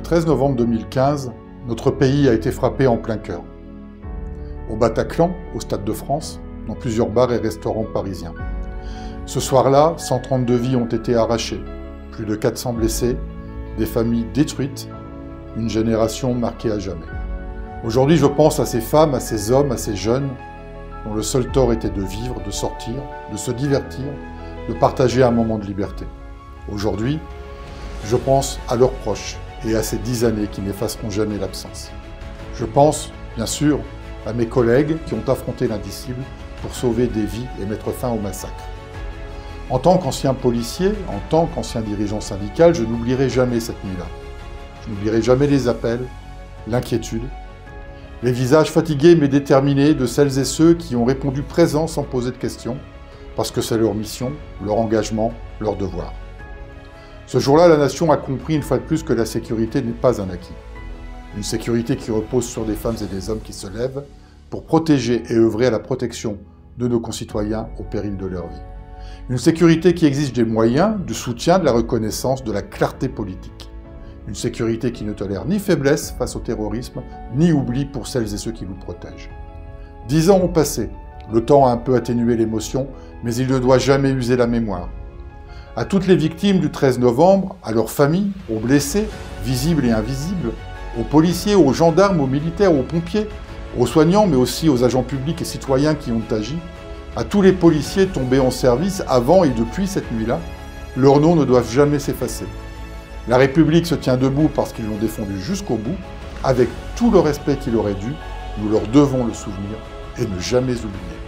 Le 13 novembre 2015, notre pays a été frappé en plein cœur. Au Bataclan, au Stade de France, dans plusieurs bars et restaurants parisiens. Ce soir-là, 132 vies ont été arrachées, plus de 400 blessés, des familles détruites, une génération marquée à jamais. Aujourd'hui, je pense à ces femmes, à ces hommes, à ces jeunes, dont le seul tort était de vivre, de sortir, de se divertir, de partager un moment de liberté. Aujourd'hui, je pense à leurs proches et à ces 10 années qui n'effaceront jamais l'absence. Je pense, bien sûr, à mes collègues qui ont affronté l'indicible pour sauver des vies et mettre fin au massacre. En tant qu'ancien policier, en tant qu'ancien dirigeant syndical, je n'oublierai jamais cette nuit-là. Je n'oublierai jamais les appels, l'inquiétude, les visages fatigués mais déterminés de celles et ceux qui ont répondu présents sans poser de questions, parce que c'est leur mission, leur engagement, leur devoir. Ce jour-là, la nation a compris une fois de plus que la sécurité n'est pas un acquis. Une sécurité qui repose sur des femmes et des hommes qui se lèvent pour protéger et œuvrer à la protection de nos concitoyens au péril de leur vie. Une sécurité qui exige des moyens, du soutien, de la reconnaissance, de la clarté politique. Une sécurité qui ne tolère ni faiblesse face au terrorisme, ni oubli pour celles et ceux qui nous protègent. 10 ans ont passé, le temps a un peu atténué l'émotion, mais il ne doit jamais user la mémoire. À toutes les victimes du 13 novembre, à leurs familles, aux blessés, visibles et invisibles, aux policiers, aux gendarmes, aux militaires, aux pompiers, aux soignants, mais aussi aux agents publics et citoyens qui ont agi, à tous les policiers tombés en service avant et depuis cette nuit-là, leurs noms ne doivent jamais s'effacer. La République se tient debout parce qu'ils l'ont défendu jusqu'au bout, avec tout le respect qu'il aurait dû, nous leur devons le souvenir et ne jamais oublier.